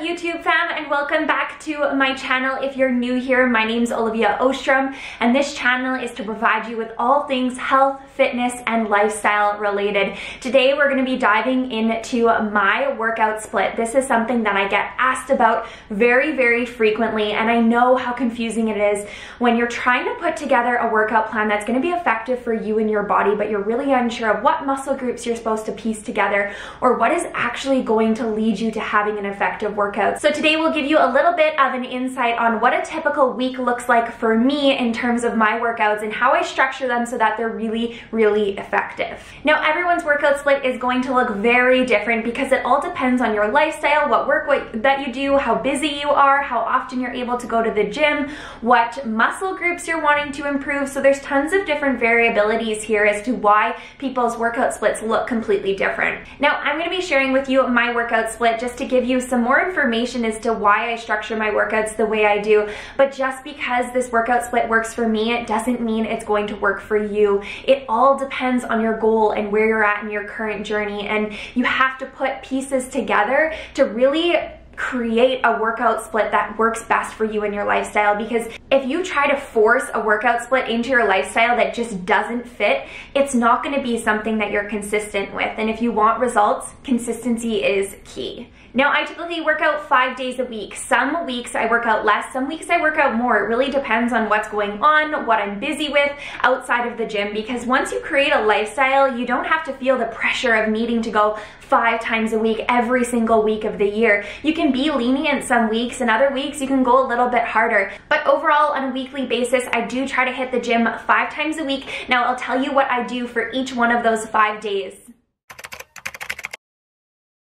YouTube fam, and welcome back to my channel. If you're new here, my name's Olivia Ostrom, and this channel is to provide you with all things health, fitness, and lifestyle related. Today we're going to be diving into my workout split. This is something that I get asked about very frequently, and I know how confusing it is when you're trying to put together a workout plan that's going to be effective for you and your body, but you're really unsure of what muscle groups you're supposed to piece together or what is actually going to lead you to having an effective workout. So today we'll give you a little bit of an insight on what a typical week looks like for me in terms of my workouts and how I structure them so that they're really effective. Now, everyone's workout split is going to look very different because it all depends on your lifestyle, what that you do, how busy you are, how often you're able to go to the gym, what muscle groups you're wanting to improve. So there's tons of different variabilities here as to why people's workout splits look completely different. Now, I'm going to be sharing with you my workout split just to give you some more information as to why I structure my workouts the way I do. But just because this workout split works for me, it doesn't mean it's going to work for you. It all depends on your goal and where you're at in your current journey, and you have to put pieces together to really create a workout split that works best for you and your lifestyle. Because if you try to force a workout split into your lifestyle that just doesn't fit, it's not going to be something that you're consistent with. And if you want results, consistency is key. Now, I typically work out 5 days a week. Some weeks I work out less, some weeks I work out more. It really depends on what's going on, what I'm busy with outside of the gym, because once you create a lifestyle, you don't have to feel the pressure of needing to go 5 times a week every single week of the year. You can be lenient some weeks, and other weeks you can go a little bit harder. But overall, on a weekly basis, I do try to hit the gym 5 times a week. Now, I'll tell you what I do for each one of those 5 days.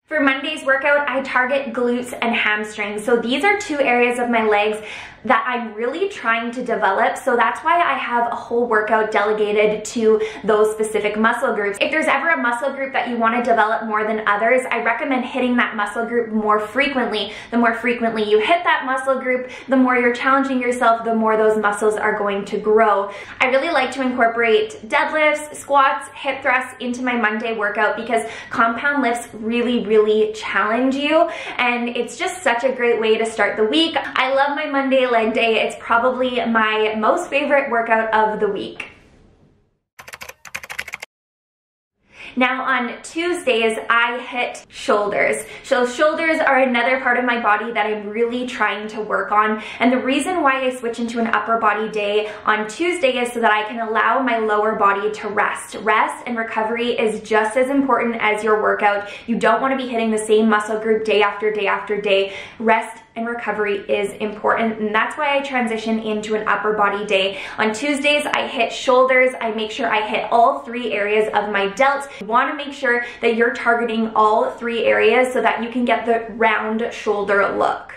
For Monday's workout, I target glutes and hamstrings. So these are 2 areas of my legs that I'm really trying to develop. So that's why I have a whole workout delegated to those specific muscle groups. If there's ever a muscle group that you want to develop more than others, I recommend hitting that muscle group more frequently. The more frequently you hit that muscle group, the more you're challenging yourself, the more those muscles are going to grow. I really like to incorporate deadlifts, squats, hip thrusts into my Monday workout because compound lifts really challenge you, and it's just such a great way to start the week. I love my Monday leg day. It's probably my most favorite workout of the week. Now, on Tuesdays, I hit shoulders. So shoulders are another part of my body that I'm really trying to work on. And the reason why I switch into an upper body day on Tuesday is so that I can allow my lower body to rest. Rest and recovery is just as important as your workout. You don't want to be hitting the same muscle group day after day after day. Rest and recovery is important, and that's why I transition into an upper body day. On Tuesdays, I hit shoulders. I make sure I hit all 3 areas of my delt. You want to make sure that you're targeting all 3 areas so that you can get the round shoulder look.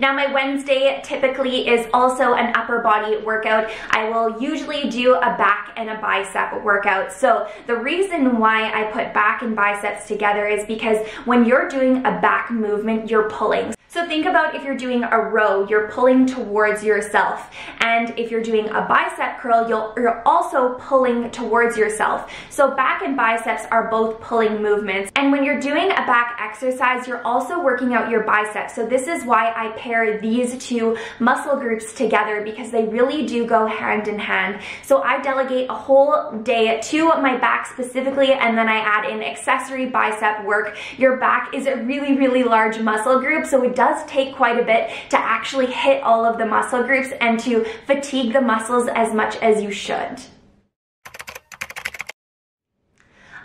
Now, my Wednesday typically is also an upper body workout. I will usually do a back and a bicep workout. So the reason why I put back and biceps together is because when you're doing a back movement, you're pulling. So think about if you're doing a row, you're pulling towards yourself. And if you're doing a bicep curl, you're also pulling towards yourself. So back and biceps are both pulling movements. And when you're doing a back exercise, you're also working out your biceps. So this is why I pair these 2 muscle groups together, because they really do go hand in hand. So I delegate a whole day to my back specifically, and then I add in accessory bicep work. Your back is a really large muscle group, so it does take quite a bit to actually hit all of the muscle groups and to fatigue the muscles as much as you should.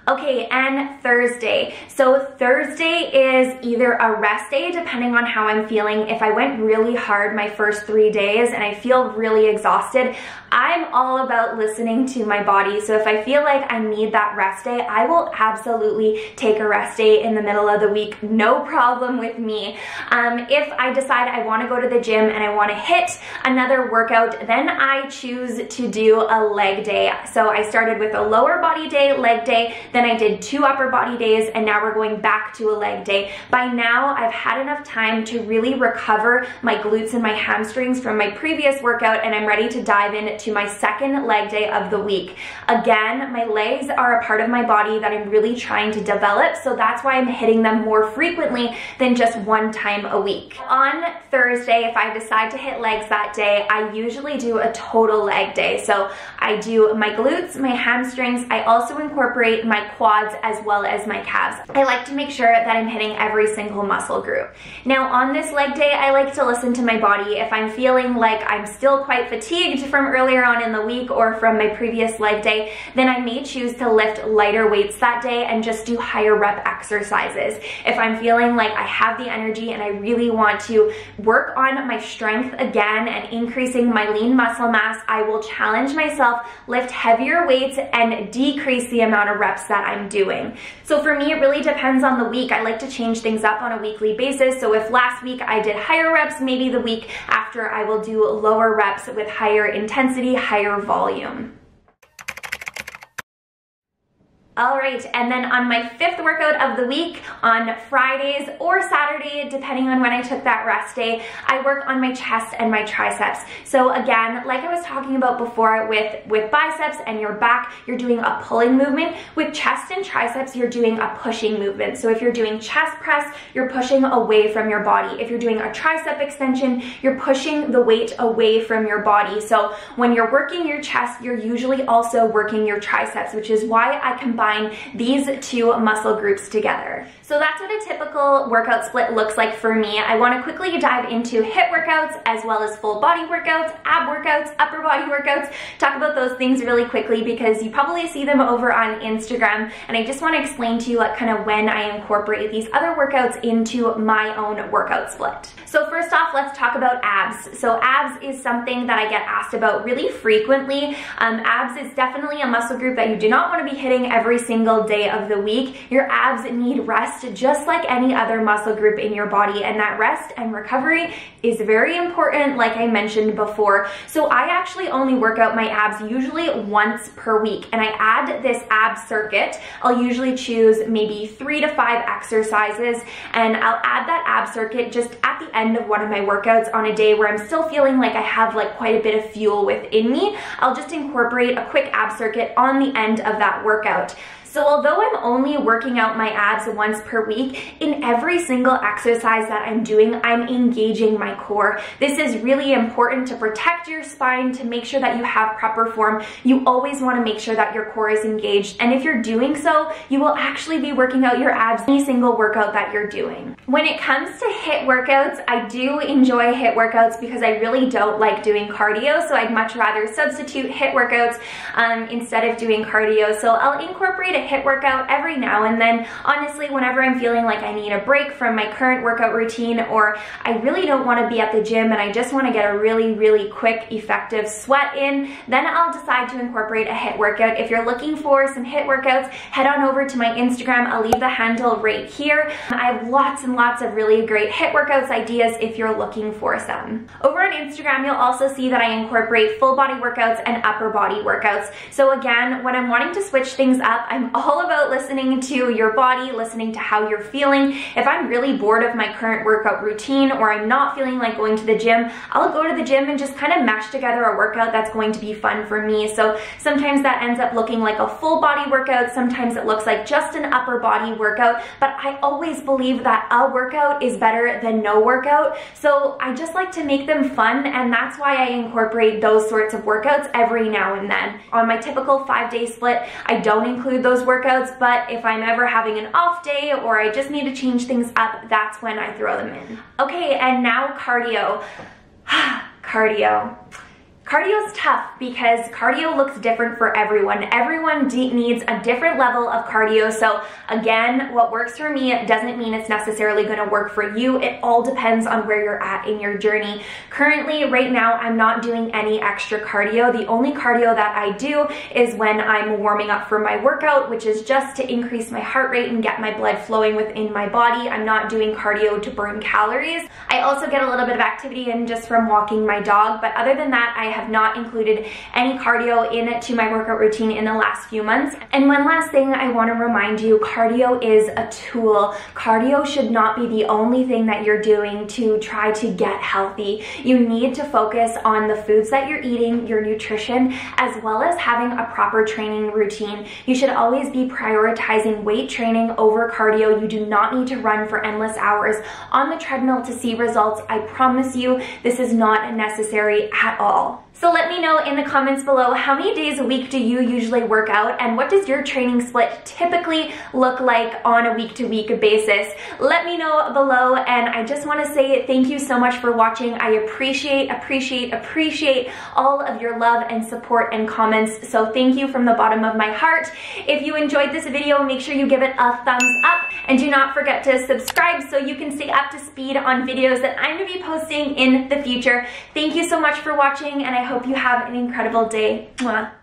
Okay, and Thursday. So Thursday is either a rest day, depending on how I'm feeling. If I went really hard my first 3 days and I feel really exhausted, I'm all about listening to my body. So if I feel like I need that rest day, I will absolutely take a rest day in the middle of the week. No problem with me. If I decide I want to go to the gym and I want to hit another workout, then I choose to do a leg day. So I started with a lower body day, leg day. then I did 2 upper body days, and now we're going back to a leg day. By now, I've had enough time to really recover my glutes and my hamstrings from my previous workout, and I'm ready to dive into my second leg day of the week. Again, my legs are a part of my body that I'm really trying to develop, so that's why I'm hitting them more frequently than just 1 time a week. On Thursday, if I decide to hit legs that day, I usually do a total leg day. So I do my glutes, my hamstrings, I also incorporate my quads as well as my calves. I like to make sure that I'm hitting every single muscle group. Now on this leg day, I like to listen to my body. If I'm feeling like I'm still quite fatigued from earlier on in the week or from my previous leg day, then I may choose to lift lighter weights that day and just do higher rep exercises. If I'm feeling like I have the energy and I really want to work on my strength again and increasing my lean muscle mass, I will challenge myself, lift heavier weights, and decrease the amount of reps that I'm doing. So for me, it really depends on the week. I like to change things up on a weekly basis. So if last week I did higher reps, maybe the week after I will do lower reps with higher intensity, higher volume. All right, and then on my 5th workout of the week, on Fridays or Saturday, depending on when I took that rest day, I work on my chest and my triceps. So again, like I was talking about before with biceps and your back, you're doing a pulling movement. With chest and triceps, you're doing a pushing movement. So if you're doing chest press, you're pushing away from your body. If you're doing a tricep extension, you're pushing the weight away from your body. So when you're working your chest, you're usually also working your triceps, which is why I combine these 2 muscle groups together. So that's what a typical workout split looks like for me. I want to quickly dive into HIIT workouts as well as full body workouts, ab workouts, upper body workouts, talk about those things really quickly because you probably see them over on Instagram, and I just want to explain to you like kind of when I incorporate these other workouts into my own workout split. So first off, let's talk about abs. So abs is something that I get asked about really frequently. Abs is definitely a muscle group that you do not want to be hitting every single day of the week. Your abs need rest just like any other muscle group in your body, and that rest and recovery is very important, like I mentioned before. So I actually only work out my abs usually once per week, and I add this ab circuit. I'll usually choose maybe 3 to 5 exercises, and I'll add that ab circuit just at the end of one of my workouts on a day where I'm still feeling like I have like quite a bit of fuel within me. I'll just incorporate a quick ab circuit on the end of that workout. So although I'm only working out my abs once per week, in every single exercise that I'm doing, I'm engaging my core. This is really important to protect your spine, to make sure that you have proper form. You always want to make sure that your core is engaged, and if you're doing so, you will actually be working out your abs any single workout that you're doing. When it comes to HIIT workouts, I do enjoy HIIT workouts because I really don't like doing cardio, so I'd much rather substitute HIIT workouts instead of doing cardio. So I'll incorporate a HIIT workout every now and then. Honestly, whenever I'm feeling like I need a break from my current workout routine, or I really don't want to be at the gym and I just want to get a really quick, effective sweat in, then I'll decide to incorporate a HIIT workout. If you're looking for some HIIT workouts, head on over to my Instagram. I'll leave the handle right here. I have lots and lots of really great HIIT workouts ideas if you're looking for some. Over on Instagram, you'll also see that I incorporate full body workouts and upper body workouts. So again, when I'm wanting to switch things up, I'm all about listening to your body, listening to how you're feeling. If I'm really bored of my current workout routine, or I'm not feeling like going to the gym, I'll go to the gym and just kind of mash together a workout that's going to be fun for me. So sometimes that ends up looking like a full body workout, sometimes it looks like just an upper body workout, but I always believe that a workout is better than no workout. So I just like to make them fun, and that's why I incorporate those sorts of workouts every now and then. On my typical 5-day split, I don't include those workouts, but if I'm ever having an off day or I just need to change things up, that's when I throw them in. Okay, and now cardio. Cardio. Cardio is tough because cardio looks different for everyone. Everyone needs a different level of cardio. So again, what works for me doesn't mean it's necessarily going to work for you. It all depends on where you're at in your journey. Currently, right now, I'm not doing any extra cardio. The only cardio that I do is when I'm warming up for my workout, which is just to increase my heart rate and get my blood flowing within my body. I'm not doing cardio to burn calories. I also get a little bit of activity in just from walking my dog, but other than that, I have have not included any cardio into my workout routine in the last few months. And one last thing I want to remind you, cardio is a tool. Cardio should not be the only thing that you're doing to try to get healthy. You need to focus on the foods that you're eating, your nutrition, as well as having a proper training routine. You should always be prioritizing weight training over cardio. You do not need to run for endless hours on the treadmill to see results. I promise you, this is not necessary at all. So let me know in the comments below, how many days a week do you usually work out, and what does your training split typically look like on a week-to-week basis? Let me know below, and I just want to say thank you so much for watching. I appreciate all of your love and support and comments, so thank you from the bottom of my heart. If you enjoyed this video, make sure you give it a thumbs up, and do not forget to subscribe so you can stay up to speed on videos that I'm going to be posting in the future. Thank you so much for watching, and I hope you have an incredible day. Mwah.